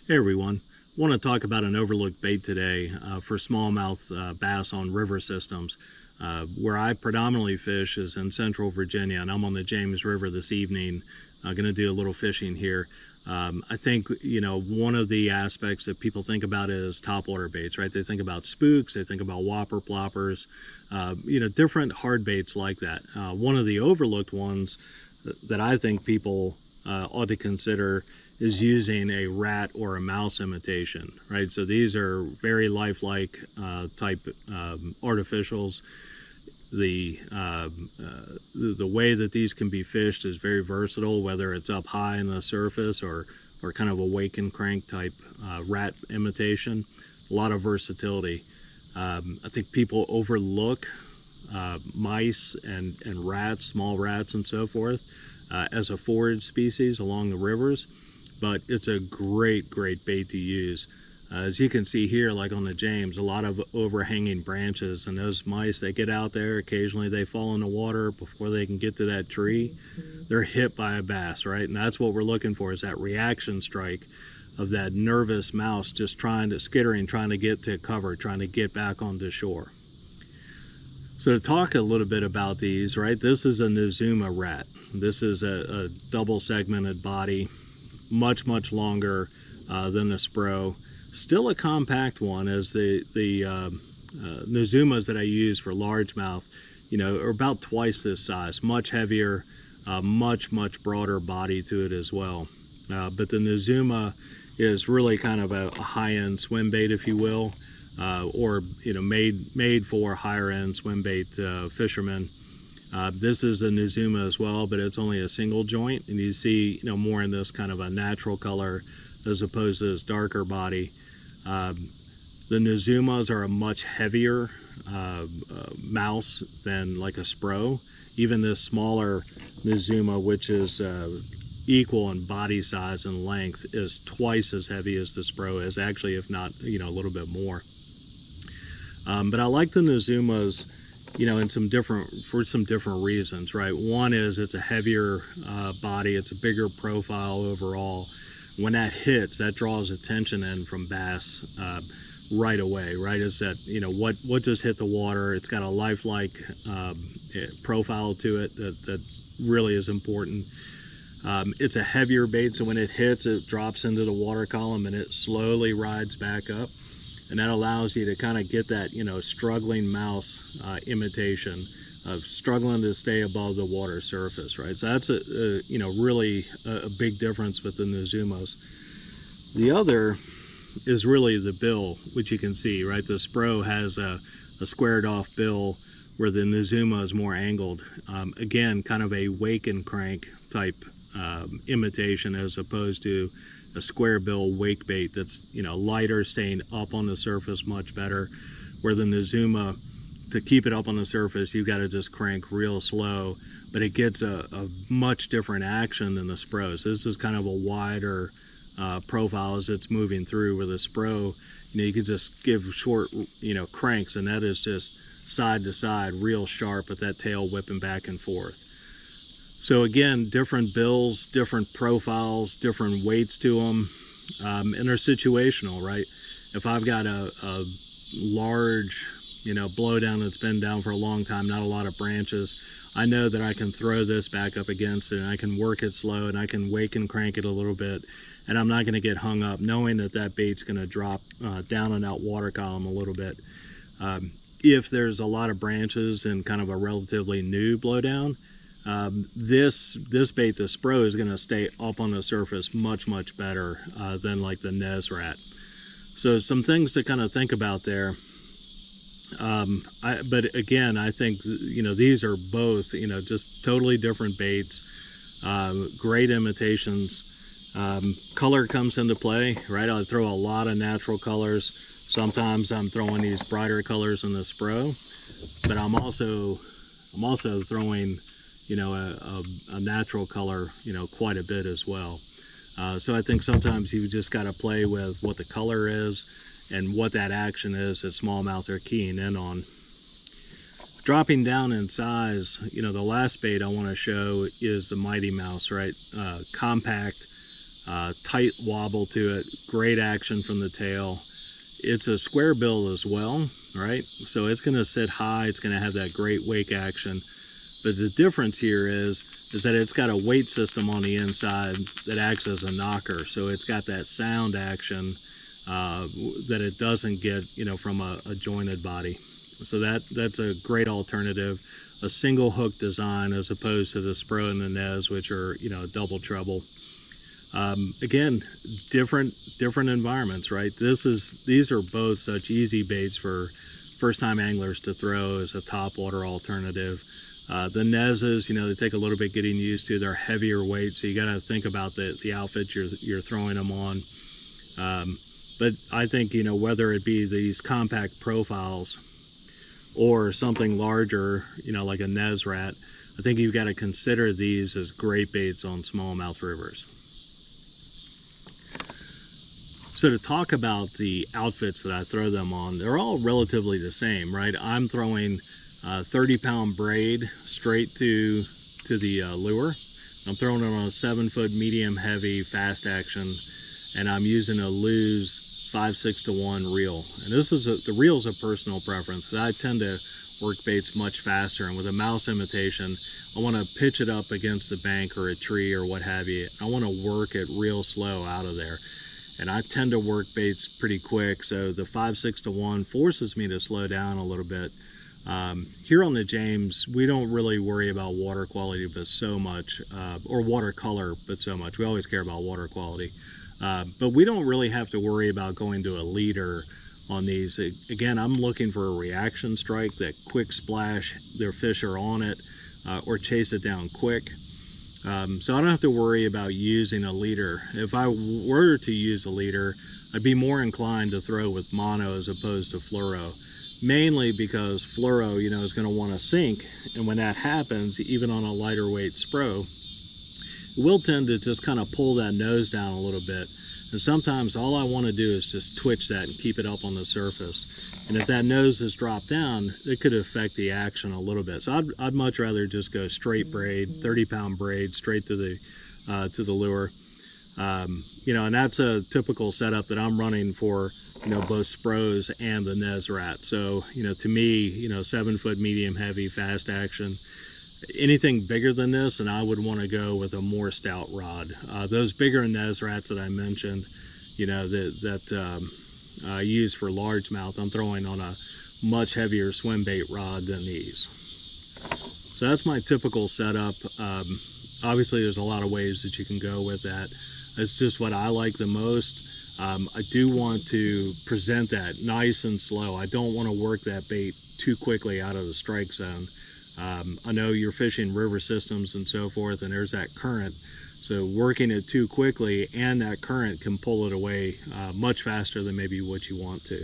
Hey everyone, I want to talk about an overlooked bait today for smallmouth bass on river systems. Where I predominantly fish is in central Virginia, and I'm on the James River this evening. I'm going to do a little fishing here. I think, one of the aspects that people think about is topwater baits, right? They think about spooks, they think about whopper ploppers, different hard baits like that. One of the overlooked ones that I think people ought to consider is using a rat or a mouse imitation, right? So these are very lifelike type artificials. The way that these can be fished is very versatile, whether it's up high in the surface or kind of a wake and crank type rat imitation. A lot of versatility. I think people overlook mice and rats, small rats and so forth, as a forage species along the rivers, but it's a great bait to use. As you can see here, like on the James, a lot of overhanging branches, and those mice, they get out there, occasionally they fall in the water before they can get to that tree. They're hit by a bass, right? And that's what we're looking for, is that reaction strike of that nervous mouse just skittering, trying to get to cover, trying to get back onto shore. So to talk a little bit about these, right, this is a Nizuma rat. This is a double segmented body, much longer than the Spro. Still a compact one, as the Nizumas that I use for largemouth, are about twice this size, much heavier, much broader body to it as well. But the Nizuma is really kind of a high-end swim bait, if you will, or made for higher-end swim bait fishermen. This is a Nizuma as well, but it's only a single joint, and you see more in this kind of a natural color as opposed to this darker body. The Nizumas are a much heavier mouse than like a Spro. Even this smaller Nizuma, which is equal in body size and length, is twice as heavy as the Spro is, actually, if not a little bit more. But I like the Nizumas for some different reasons, right? One is it's a heavier body, it's a bigger profile overall. When that hits, that draws attention in from bass right away, right? Is that, what just hit the water? It's got a lifelike profile to it that really is important. It's a heavier bait, so when it hits, it drops into the water column and it slowly rides back up. And that allows you to kind of get that, struggling mouse imitation of struggling to stay above the water surface, right? So that's really a big difference with the Nizumas. The other is really the bill, which you can see, right? The Spro has a squared off bill, where the Nizuma is more angled. Again, kind of a wake and crank type imitation, as opposed to a square bill wake bait that's lighter, staying up on the surface much better. Where the Nizuma, to keep it up on the surface, you've got to just crank real slow, but it gets a much different action than the Spro. So this is kind of a wider profile as it's moving through. With the Spro, you can just give short cranks, and that is just side to side, real sharp, with that tail whipping back and forth. So again, different bills, different profiles, different weights to them, and they're situational, right? If I've got a large, blowdown that's been down for a long time, not a lot of branches, I know that I can throw this back up against it, and I can work it slow, and I can wake and crank it a little bit, and I'm not going to get hung up knowing that that bait's going to drop down in that water column a little bit. If there's a lot of branches and kind of a relatively new blowdown, this bait, the Spro, is going to stay up on the surface much better than like the Nez Rat. So some things to kind of think about there. But again, I think these are both just totally different baits, great imitations. Color comes into play, right? I throw a lot of natural colors. Sometimes I'm throwing these brighter colors in the Spro, but I'm also throwing a natural color quite a bit as well. So I think sometimes you just got to play with what the color is and what that action is that smallmouth are keying in on. Dropping down in size, the last bait I want to show is the Mighty Mouse, right? Compact, tight wobble to it, great action from the tail. It's a square bill as well, right? So it's going to sit high, it's going to have that great wake action. But the difference here is that it's got a weight system on the inside that acts as a knocker. So it's got that sound action that it doesn't get, from a jointed body. So that's a great alternative. A single hook design as opposed to the Spro and the Nez, which are, double treble. Again, different environments, right? These are both such easy baits for first-time anglers to throw as a topwater alternative. The Nezes, they take a little bit getting used to. They're heavier weight, so you got to think about the outfit you're throwing them on. But I think, whether it be these compact profiles or something larger, like a Nez Rat, I think you've got to consider these as great baits on smallmouth rivers. So to talk about the outfits that I throw them on, they're all relatively the same, right? I'm throwing 30-pound braid straight to the lure. I'm throwing it on a 7-foot medium heavy fast action, and I'm using a Lew's 5/6-to-1 reel. And the reel's a personal preference. I tend to work baits much faster, and with a mouse imitation, I want to pitch it up against the bank or a tree or what have you. I want to work it real slow out of there. And I tend to work baits pretty quick, so the 5/6-to-1 forces me to slow down a little bit. Here on the James, we don't really worry about water quality but so much, or water color but so much. We always care about water quality. But we don't really have to worry about going to a leader on these. Again, I'm looking for a reaction strike, that quick splash, their fish are on it, or chase it down quick. So I don't have to worry about using a leader. If I were to use a leader, I'd be more inclined to throw with mono as opposed to fluoro. Mainly because fluoro, is going to want to sink, and when that happens, even on a lighter weight Spro, it will tend to just kind of pull that nose down a little bit. And sometimes all I want to do is just twitch that and keep it up on the surface. And if that nose is dropped down, it could affect the action a little bit. So I'd much rather just go straight braid, 30-pound braid, straight to the lure. And that's a typical setup that I'm running for, both Spros and the Nez Rat. So, to me, 7-foot medium heavy fast action. Anything bigger than this, and I would want to go with a more stout rod. Those bigger Nez Rats that I mentioned, that I use for largemouth, I'm throwing on a much heavier swim bait rod than these. So that's my typical setup. Obviously, there's a lot of ways that you can go with that. It's just what I like the most. I do want to present that nice and slow. I don't want to work that bait too quickly out of the strike zone. I know you're fishing river systems and so forth, and there's that current. So working it too quickly and that current can pull it away much faster than maybe what you want to.